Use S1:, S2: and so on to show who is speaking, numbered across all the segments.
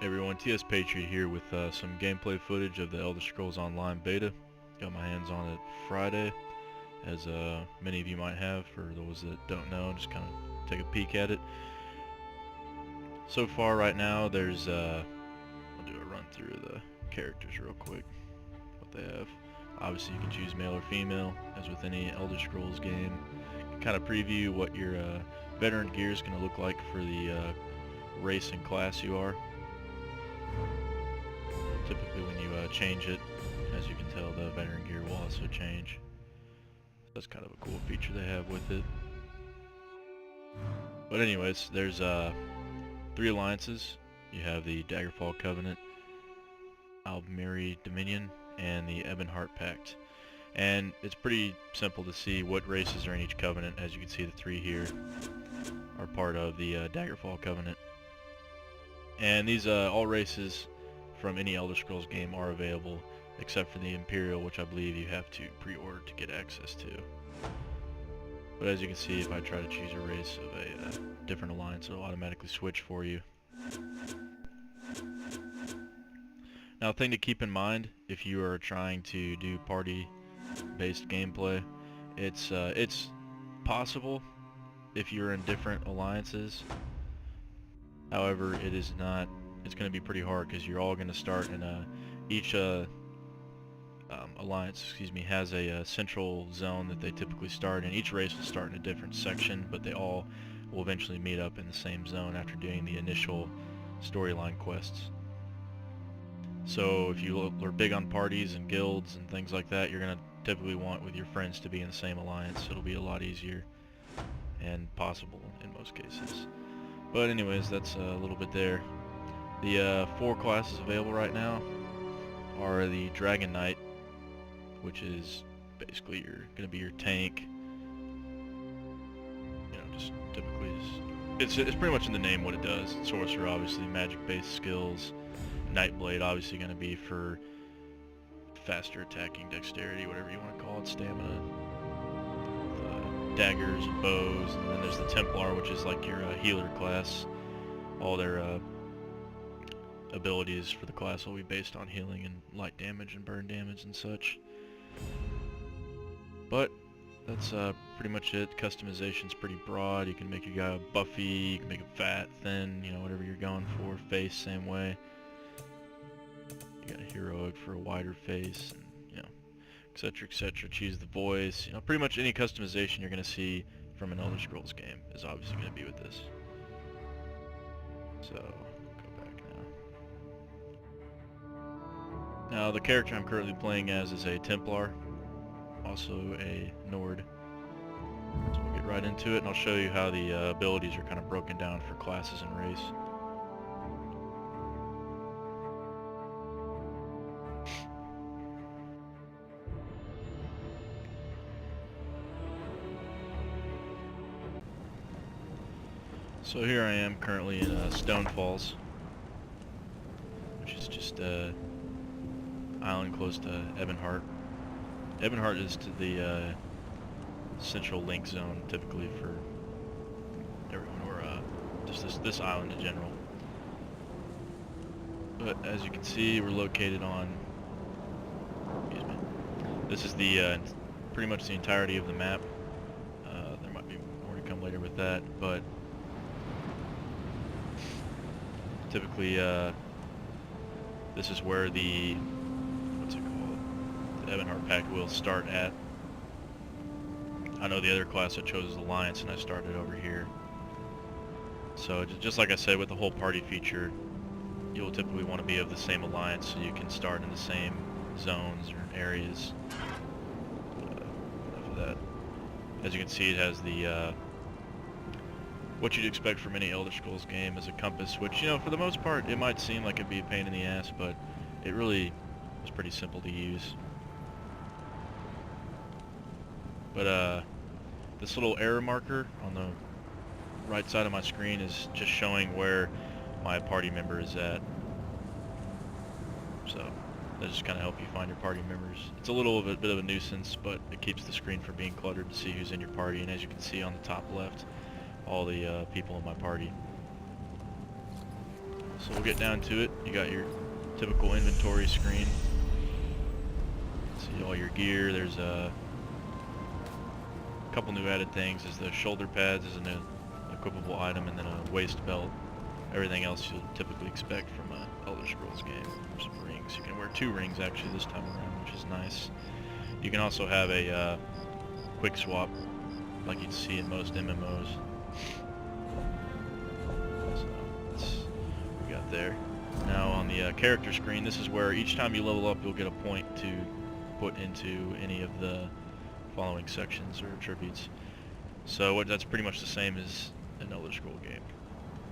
S1: Everyone, TS Patriot here with some gameplay footage of the Elder Scrolls Online beta. Got my hands on it Friday, as many of you might have. For those that don't know, just kind of take a peek at it. So far right now, there's, I'll do a run through of the characters real quick, what they have. Obviously you can choose male or female, as with any Elder Scrolls game. You can kind of preview what your veteran gear is going to look like for the race and class you are. Typically when you change it, as you can tell, the veteran gear will also change. That's kind of a cool feature they have with it. But anyways, there's 3 alliances. You have the Daggerfall Covenant, Aldmeri Dominion, and the Ebonheart Pact. And it's pretty simple to see what races are in each covenant. As you can see, the 3 here are part of the Daggerfall Covenant. And these all races from any Elder Scrolls game are available, except for the Imperial, which I believe you have to pre-order to get access to. But as you can see, if I try to choose a race of a different alliance, it'll automatically switch for you. Now, a thing to keep in mind if you are trying to do party-based gameplay, it's possible if you're in different alliances. However, it is not. It's going to be pretty hard because you're all going to start in each alliance, has a central zone that they typically start in. Each race will start in a different section, but they all will eventually meet up in the same zone after doing the initial storyline quests. So if you are big on parties and guilds and things like that, you're going to typically want with your friends to be in the same alliance. It'll be a lot easier and possible in most cases. But anyways, that's a little bit there. The 4 classes available right now are the Dragon Knight, which is basically going to be your tank. You know, just typically, it's pretty much in the name what it does. Sorcerer, obviously, magic-based skills. Nightblade, obviously, going to be for faster attacking, dexterity, whatever you want to call it, stamina. Daggers, bows, and then there's the Templar, which is like your healer class. All their abilities for the class will be based on healing and light damage and burn damage and such. But that's pretty much it. Customization's pretty broad. You can make your guy buffy, you can make him fat, thin, you know, whatever you're going for. Face, same way. You got a heroic for a wider face, and you know, etc, etc. Choose the voice. You know, pretty much any customization you're going to see from an Elder Scrolls game is obviously going to be with this. So, go back now. Now, the character I'm currently playing as is a Templar, also a Nord. So we'll get right into it, and I'll show you how the abilities are kind of broken down for classes and race. So here I am currently in Stone Falls, which is just an island close to Ebonheart. Ebonheart is to the central link zone, typically for everyone, or just this island in general. But as you can see, we're located on, this is the pretty much the entirety of the map. There might be more to come later with that, but typically, this is where the, what's it called, the Ebonheart Pact will start at. I know the other class I chose is Alliance, and I started over here. So just like I said, with the whole party feature, you'll typically want to be of the same alliance, so you can start in the same zones or areas. Enough of that. As you can see, it has the what you'd expect from any Elder Scrolls game is a compass, which, you know, for the most part, it might seem like it'd be a pain in the ass, but it really was pretty simple to use. But this little arrow marker on the right side of my screen is just showing where my party member is at. So that just kind of help you find your party members. It's a little bit of a nuisance, but it keeps the screen from being cluttered to see who's in your party. And as you can see on the top left, all the people in my party. So we'll get down to it. You got your typical inventory screen. See all your gear. There's a couple new added things. Is the shoulder pads is an equipable item, and then a waist belt. Everything else you'll typically expect from a Elder Scrolls game. There's some rings. You can wear 2 rings actually this time around, which is nice. You can also have a quick swap like you'd see in most MMOs. So that's what we got there. Now on the character screen, this is where each time you level up you'll get a point to put into any of the following sections or attributes. So that's pretty much the same as an Elder Scroll game.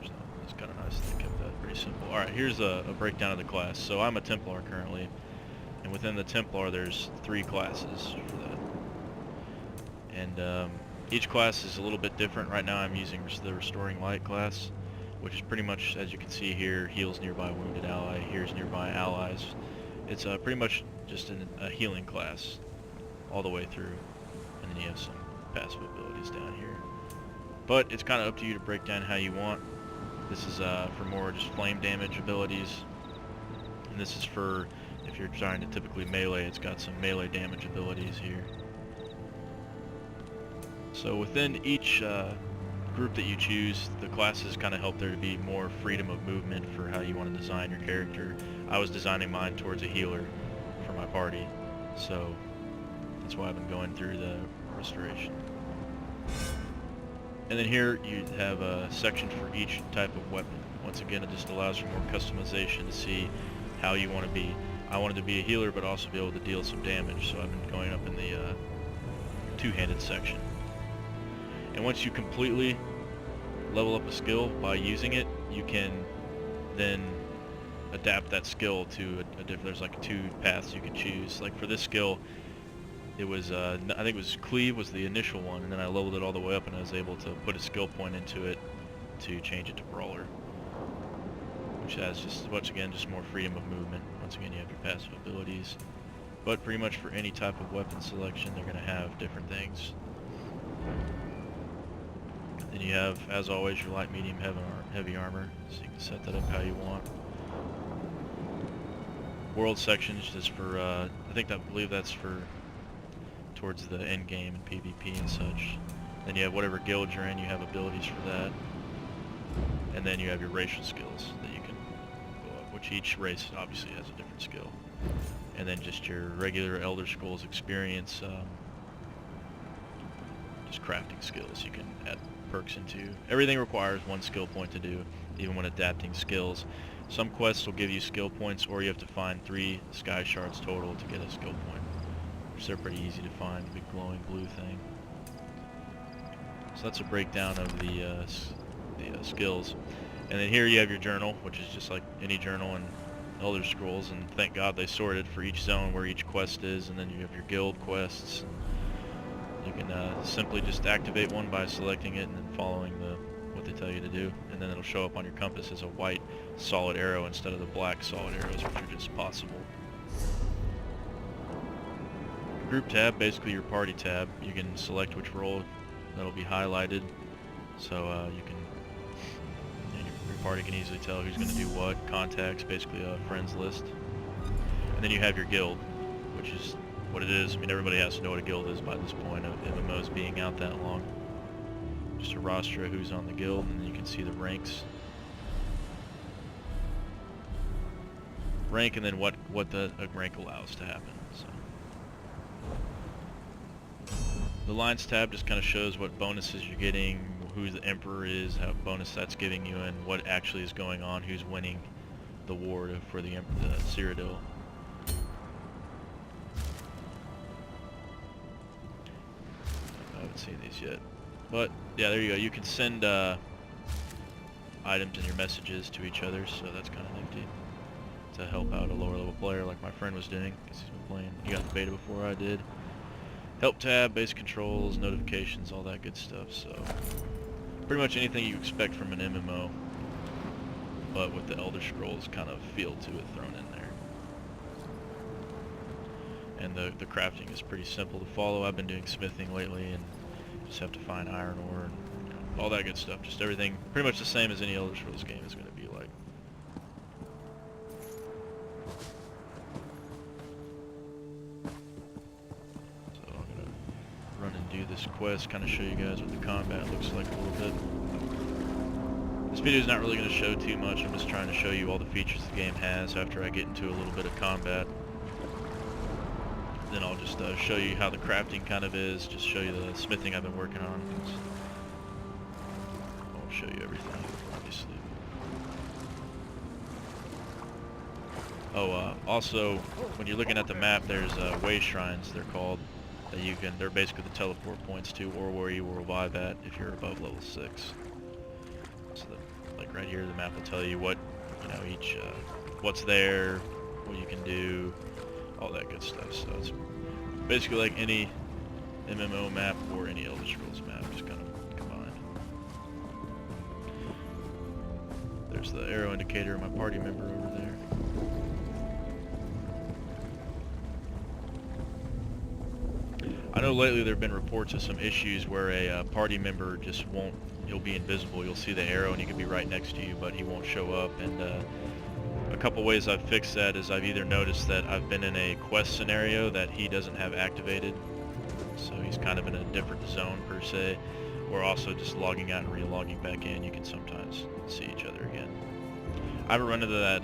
S1: So it's kind of nice that they kept that pretty simple. Alright, here's a breakdown of the class. So I'm a Templar currently, and within the Templar there's 3 classes for that. And each class is a little bit different. Right now I'm using the Restoring Light class, which is pretty much, as you can see here, heals nearby wounded ally, heals nearby allies. It's pretty much just a healing class all the way through, and then you have some passive abilities down here. But it's kind of up to you to break down how you want. This is for more just flame damage abilities, and this is for if you're trying to typically melee. It's got some melee damage abilities here. So within each group that you choose, the classes kind of help there to be more freedom of movement for how you want to design your character. I was designing mine towards a healer for my party, so that's why I've been going through the restoration. And then here you have a section for each type of weapon. Once again, it just allows for more customization to see how you want to be. I wanted to be a healer but also be able to deal some damage, so I've been going up in the two-handed section. And once you completely level up a skill by using it, you can then adapt that skill to a different, there's like 2 paths you can choose. Like for this skill, it was, I think it was Cleave was the initial one, and then I leveled it all the way up and I was able to put a skill point into it to change it to Brawler, which has just, once again, just more freedom of movement. Once again, you have your passive abilities, but pretty much for any type of weapon selection, they're going to have different things. Then you have, as always, your light, medium, heavy armor, so you can set that up how you want. World sections is for, I believe that's for towards the end game and PvP and such. Then you have whatever guild you're in, you have abilities for that. And then you have your racial skills that you can go up, which each race obviously has a different skill. And then just your regular Elder Scrolls experience, just crafting skills you can add perks into. Everything requires 1 skill point to do, even when adapting skills. Some quests will give you skill points, or you have to find 3 sky shards total to get a skill point. Which they're pretty easy to find, the big glowing blue thing. So that's a breakdown of the skills. And then here you have your journal, which is just like any journal in Elder Scrolls, and thank God they sorted for each zone where each quest is, and then you have your guild quests. You can simply just activate one by selecting it and then following what they tell you to do, and then it'll show up on your compass as a white solid arrow instead of the black solid arrows, which are just possible. Group tab, basically your party tab. You can select which role that'll be highlighted, so you can, your party can easily tell who's going to do what. Contacts, basically a friends list. And then you have your guild, which is what it is. I mean, everybody has to know what a guild is by this point of MMOs being out that long. Just a roster of who's on the guild, and then you can see the ranks. Rank, and then what a rank allows to happen. So the Alliance tab just kind of shows what bonuses you're getting, who the Emperor is, how bonus that's giving you, and what actually is going on, who's winning the war for the Cyrodiil. I haven't seen these yet. But, yeah, there you go. You can send items in your messages to each other, so that's kind of nifty to help out a lower level player like my friend was doing, because he's been playing. He got the beta before I did. Help tab, basic controls, notifications, all that good stuff. So pretty much anything you expect from an MMO, but with the Elder Scrolls kind of feel to it thrown in there. And the crafting is pretty simple to follow. I've been doing smithing lately, and just have to find iron ore and all that good stuff. Just everything pretty much the same as any Elder Scrolls game is going to be like. do this quest, kind of show you guys what the combat looks like a little bit. This video is not really going to show too much. I'm just trying to show you all the features the game has after I get into a little bit of combat. Then I'll just show you how the crafting kind of is, just show you the smithing I've been working on. I won't show you everything, obviously. Oh, also, when you're looking at the map, there's way shrines, they're called, that you can, they're basically the teleport points to, or where you will revive at if you're above level 6. So, like right here, the map will tell you what, you know, each, what's there, what you can do, all that good stuff. So it's basically like any MMO map or any Elder Scrolls map, just kind of combined. There's the arrow indicator of my party member over there. I know lately there have been reports of some issues where a party member just won't, he'll be invisible. You'll see the arrow and he could be right next to you, but he won't show up. And a couple ways I've fixed that is I've either noticed that I've been in a quest scenario that he doesn't have activated, so he's kind of in a different zone per se, or also just logging out and re-logging back in, you can sometimes see each other again. I haven't run into that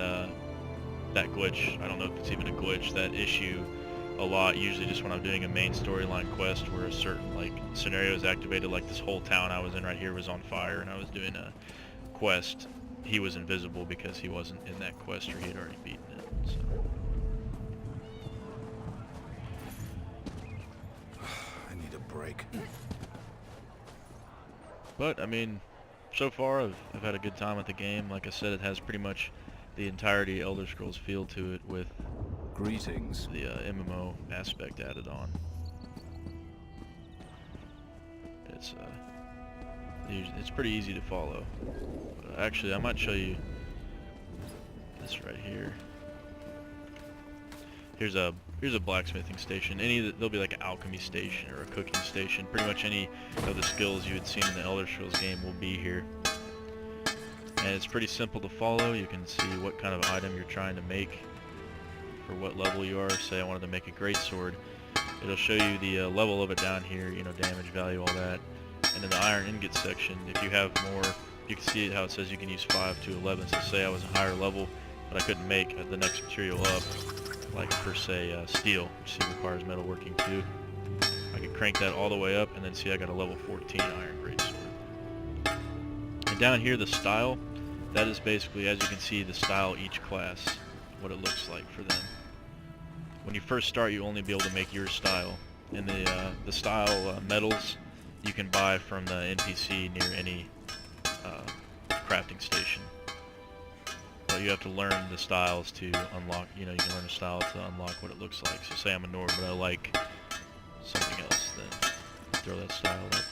S1: glitch, I don't know if it's even a glitch, that issue a lot, usually just when I'm doing a main storyline quest where a certain like scenario is activated, like this whole town I was in right here was on fire and I was doing a quest. He was invisible because he wasn't in that quest or he had already beaten it. So.
S2: I need a break.
S1: But I mean, so far I've had a good time with the game. Like I said, it has pretty much the entirety Elder Scrolls feel to it with
S2: Greetings.
S1: the MMO aspect added on. It's pretty easy to follow. Actually, I might show you this right here. Here's a blacksmithing station. There'll be like an alchemy station or a cooking station. Pretty much any of the skills you had seen in the Elder Scrolls game will be here. And it's pretty simple to follow. You can see what kind of item you're trying to make for what level you are. Say I wanted to make a greatsword. It'll show you the level of it down here, you know, damage value, all that. And in the iron ingot section, if you have more, you can see how it says you can use 5 to 11. So say I was a higher level, but I couldn't make the next material up, like per se steel, which requires metalworking too. I could crank that all the way up, and then see I got a level 14 iron greatsword. And down here, the style, that is basically, as you can see, the style each class, what it looks like for them. When you first start, you only be able to make your style, and the style metals you can buy from the NPC near any crafting station. But you have to learn the styles to unlock, you know, you can learn a style to unlock what it looks like. So say I'm a Nord, but I like something else, then throw that style up.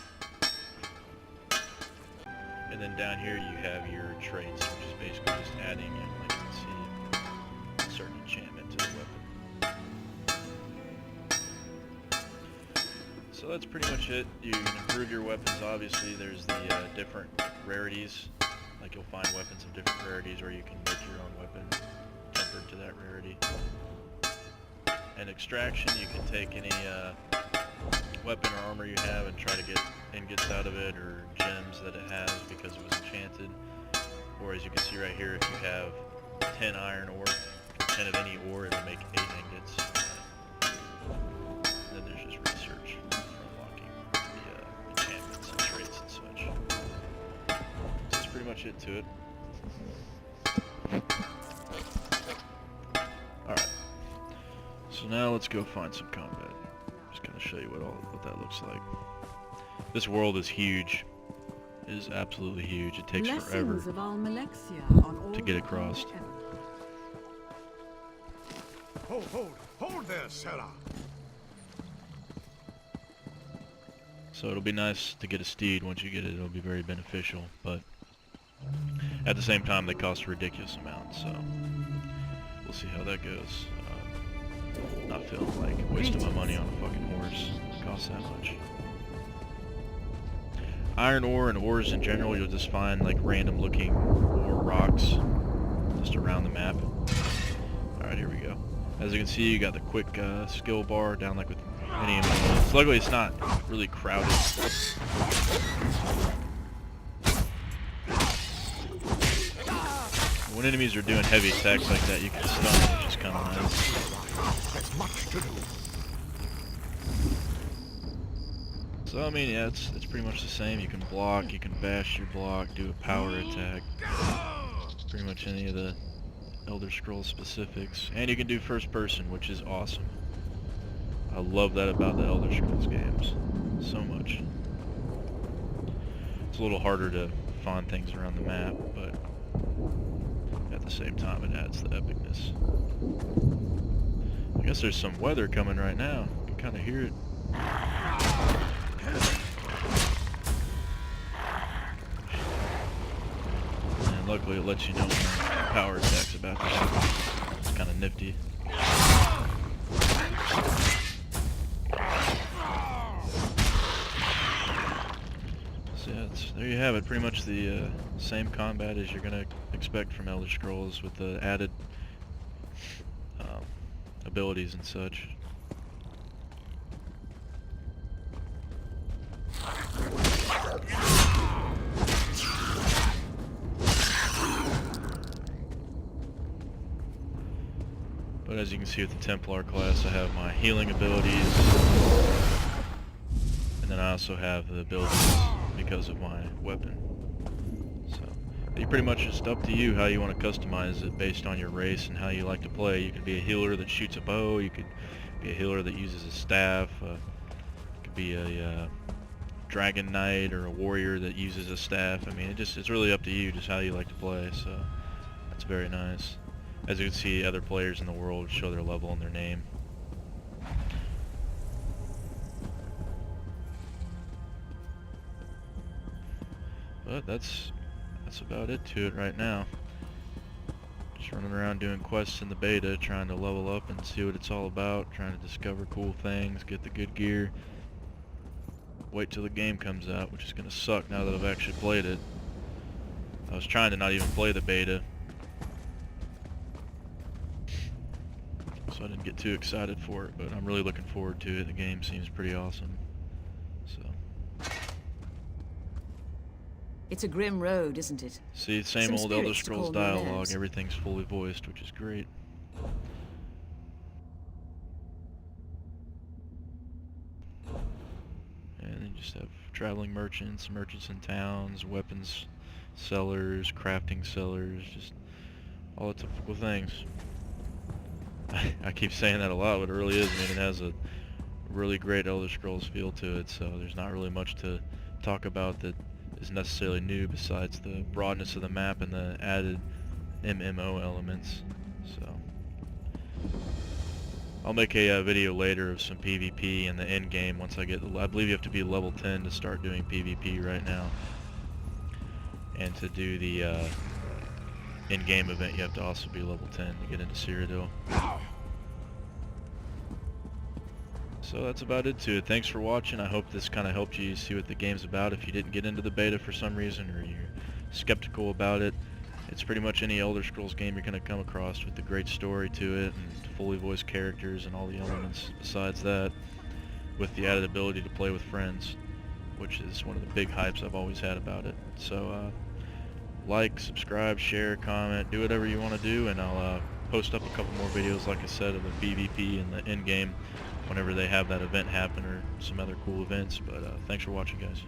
S1: And then down here you have your traits, which is basically just adding in, like you can see, a certain enchantment to the weapon. So that's pretty much it. You can improve your weapons, obviously. There's the different rarities. Like you'll find weapons of different rarities, or you can make your own weapon tempered to that rarity. And extraction, you can take any weapon or armor you have and try to get ingots out of it, or gems that it has because it was enchanted. Or as you can see right here, if you have 10 iron ore, 10 of any ore, it'll make 8 ingots. Then there's just research for unlocking the enchantments and traits and such. So that's pretty much it to it. Alright. So now let's go find some combat. Just gonna show you what that looks like. This world is huge. It is absolutely huge. It takes forever to get across.
S3: Hold there, Sarah.
S1: So it'll be nice to get a steed. Once you get it, it'll be very beneficial, but at the same time they cost a ridiculous amount, so we'll see how that goes. Not feeling like wasting my money on a fucking horse. It costs that much. Iron ore and ores in general, you'll just find like random looking ore rocks just around the map. Alright, here we go. As you can see, you got the quick skill bar down like with many MMOs. Luckily, it's not really crowded. When enemies are doing heavy attacks like that, you can stun them, which is kind of nice.
S3: There's much to do.
S1: So I mean, yeah, it's pretty much the same. You can block, you can bash your block, do a power attack. Pretty much any of the Elder Scrolls specifics. And you can do first person, which is awesome. I love that about the Elder Scrolls games so much. It's a little harder to find things around the map, but at the same time it adds the epicness. I guess there's some weather coming right now. You can kind of hear it. And luckily it lets you know when the power attack's about to happen. It's kind of nifty. So yeah, there you have it. Pretty much the same combat as you're going to expect from Elder Scrolls with the added abilities and such. But as you can see with the Templar class, I have my healing abilities, and then I also have the abilities because of my weapon. So you pretty much just up to you how you want to customize it based on your race and how you like to play. You could be a healer that shoots a bow, you could be a healer that uses a staff, you could be a dragon knight or a warrior that uses a staff. I mean, it's really up to you just how you like to play, so that's very nice. As you can see, other players in the world show their level and their name. But that's about it to it right now. Just running around doing quests in the beta, trying to level up and see what it's all about, trying to discover cool things, get the good gear. Wait till the game comes out, which is going to suck now that I've actually played it. I was trying to not even play the beta, so I didn't get too excited for it, but I'm really looking forward to it. The game seems pretty awesome. So
S4: It's a grim road, isn't it?
S1: see, same
S4: Some
S1: old Elder
S4: spirits to
S1: Scrolls
S4: call no
S1: dialogue,
S4: names.
S1: everything's fully voiced, which is great. And you just have traveling merchants, merchants in towns, weapons sellers, crafting sellers, just all the typical things. I keep saying that a lot, but it really is. I mean, it has a really great Elder Scrolls feel to it, so there's not really much to talk about that is necessarily new besides the broadness of the map and the added MMO elements. So I'll make a video later of some PvP in the end game once I get, I believe you have to be level 10 to start doing PvP right now. And to do the end game event, you have to also be level 10 to get into Cyrodiil. So that's about it to it. Thanks for watching. I hope this kind of helped you see what the game's about. If you didn't get into the beta for some reason, or you're skeptical about it, it's pretty much any Elder Scrolls game you're going to come across with the great story to it and fully voiced characters and all the elements besides that, with the added ability to play with friends, which is one of the big hypes I've always had about it. So like, subscribe, share, comment, do whatever you want to do, and I'll post up a couple more videos, like I said, of the PvP and the end game whenever they have that event happen or some other cool events. But thanks for watching, guys.